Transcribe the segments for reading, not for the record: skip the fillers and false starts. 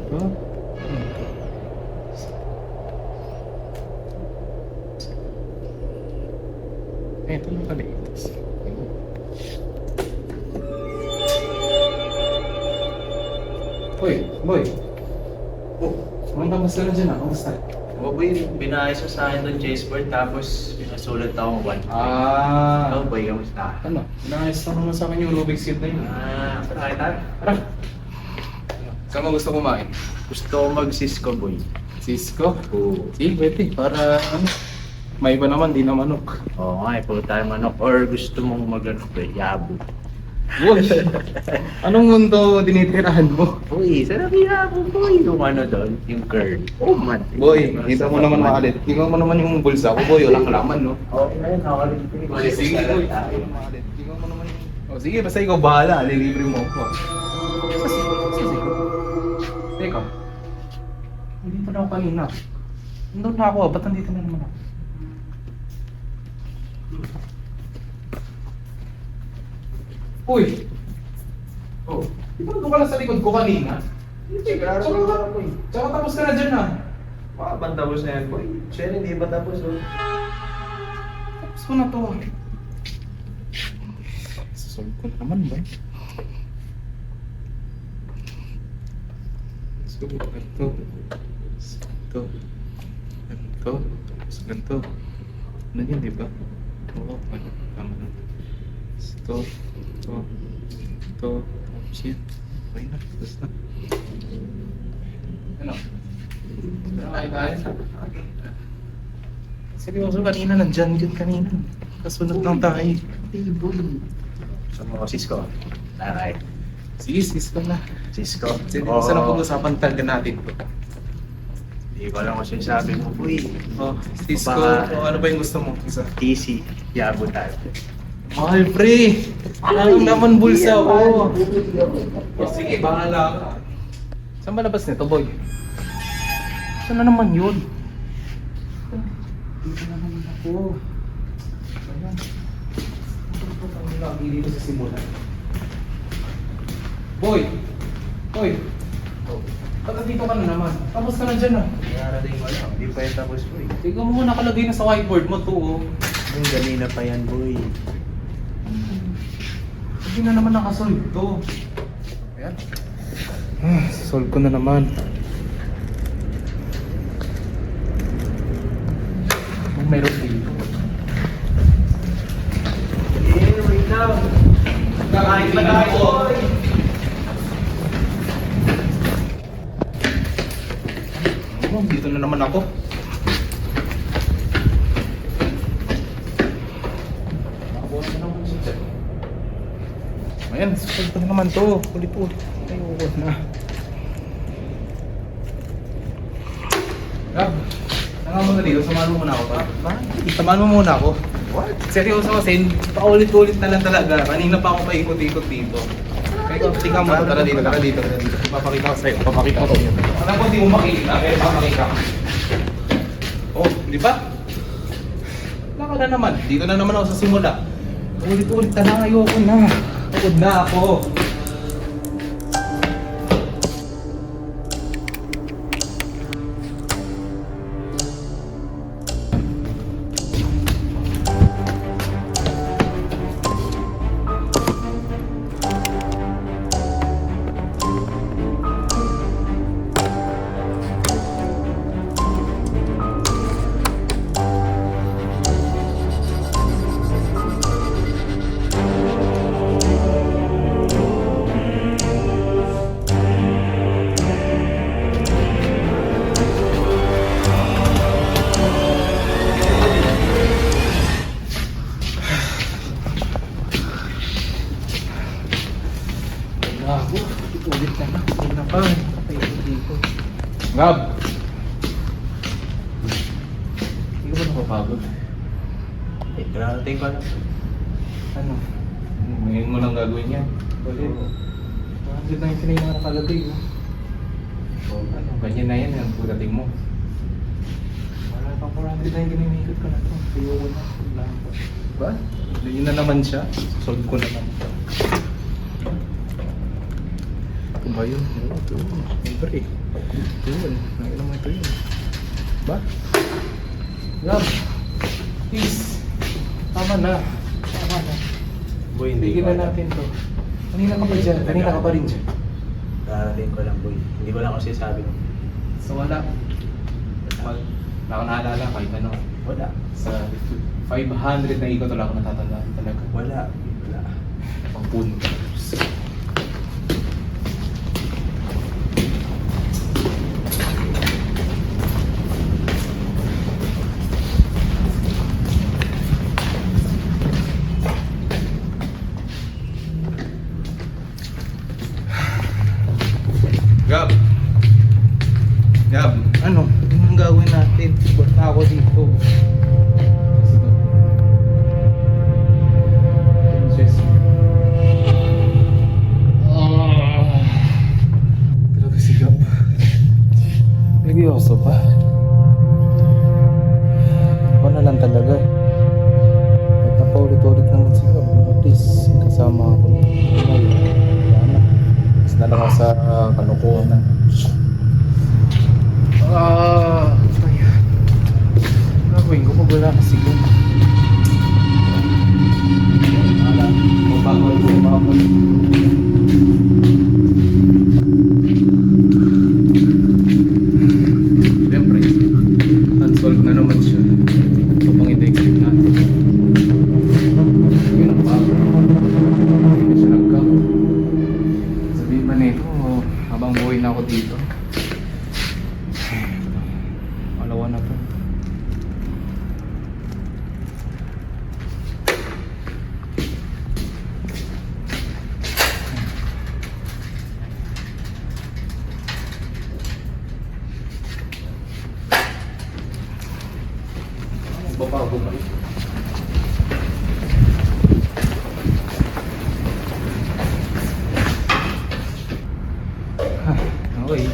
Ito. Ito lang pala ito. Uy, boy. Oh, kamusta na dyan ah? Kamusta? O boy, binayos mo sa akin doon chessboard tapos pinasulat ako 1. Ah, Ikaw boy, kamusta? ano? Inayos lang naman sa akin yung Rubik's Cube na yun. Saan tayo tayo? Tara. Saan mo gusto kumain? Gusto ko mag-Cisco boy. Cisco? Oo. Sige, pwede. Para ano? May iba naman, di na manok. Oo nga, puro tayo manok. Or gusto mong mag-ano boy, yabo. Boy, anong mundo dinitirahan mo? Uy, sarap yabo boy. Yung ano doon, yung curl. Oh man. Boy, kita mo naman makalit. Tingnan mo naman yung bulsa ko, boy. Walang laman, no? Okay na yun, nakalit. Sige, boy. Tingnan mo naman yung... Oh, sige, basta ikaw bahala. Lilibre mo ako. Sige. Teka. Nandito na ako kanina. Nandun na ako. Ba't nandito na naman ako? Uy! Oh, di ba doon ka lang sa likod ko kanina? Hindi, klaro ko na boy. Tsaka tapos ka na dyan ah. Baka tapos na yan boy. Siya hindi ba tapos oh? Tapos ko na to. Sasolve ko na naman ba? So, ganito. Ganito. Ganito. Tapos ganito. Ano yun, di ba? Oo, ano? Tama na. Ito. Ito. Ito. Tapos yan. Okay na. Tapos na. Ano? Ay, tayo. Seryoso, kanina nandyan yun kanina. Kasunod lang tayo. Saan mo Cisco? Alright. Sige, Cisco na. Cisco. Saan ang pag-usapan talaga natin to? Hindi ko lang kung sinasabi mo boy. Oh, Cisco, Baka- oh, ano ba yung gusto mo? Isa. Easy. Yabo tayo. Mahal, pre! Alam naman bulsa ko. Oh, sige, bahala ka. Saan ba labas nito, boy? Saan na naman yun? Dito na naman ako. Ayan. Ito kami lagi dito sa simulan. Boy! Boy! Oh. Ba't dito ka na naman? Tapos ka na dyan ah. Narating mo lang. Hindi pa yan tapos boy. Tignan mo nakalagay na sa whiteboard mo to oh. Yung ganina pa yan boy. Hindi na naman nakasolve to. Ayan. Solve ko na naman. Kung meron dito. Wait lang. Kakain pa tayo. Oh, dito na naman ako. Nakabuha na naman siya dyan. Ayan, solve ko na naman to. Ulit-ulit. Ayoko na. Gab, samahan mo na dito. Samahan mo muna ako pa. Samahan mo muna ako. What? Seryoso kasi, paulit-ulit na lang talaga. Kanina pa ako paikot-ikot dito. Kaya tingnan mo, tara dito. Papakita ko sa'yo. Papakita ko sa'yo. Alam ko hindi mo makikita, pero papakita ko. Oh, di ba? Wala ka na naman. Dito na naman ako sa simula. Ulit-ulit na lang, ayoko na. Pagod na ako. Gago, ulit na lang. Hindi na pa. Dito. Gab! Hindi ka ba napapagod? Eh, narating ko lang. Ano? Ngayon mo lang gagawin yan. Ulit. 199 na nakalagay. Oh. Ano, ganyan na yan. Ang pagdating mo. Wala pang 499 ginimikot ka na to. Ayoko na. Wala pa. Ba? Yun na naman siya. Solve ko naman. Ito ba yun? Oo, ito yun. Siyempre. Ito yun. Nakita mo ito yun. Ba? Gab. Please. Tama na. Tama na. Boy, hindi Tigil ko na alam. natin to. Kanina ka pa dyan. Kanina ka pa rin dyan. Darating ko lang, boy. Hindi ko lang kasi sabi nung So wala. Wala akong naalala kahit ano. wala. Sa 500 na ikot wala akong natatandaan talaga. Wala. Wala. Pang puntos. Gab! Gab, ano? Ano ang gawin natin? Ba't na ako dito? Grabe si Gab. Seryoso pa? Ako na lang talaga. Kahit na paulit-ulit naman si Gab. Please, kasama ako. Wala na. Mas na lang ako sa kalukuhan. Kaya. Gagawin ko pag wala na si Gab. Mabagol. Siyempre, unsolved na naman siya. Ito pang i-exit natin. Yun ang bago. Hindi na siya nagkak. Sabihin ba nito, habang buhay na ako dito. Malawa na to. Babago ba rin? Okay.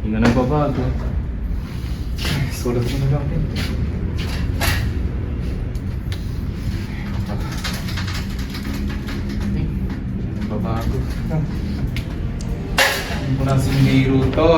Hindi na nagbabago. Sulat ko na lang din. Hindi na nagbabago. Hindi ko na sinigay to.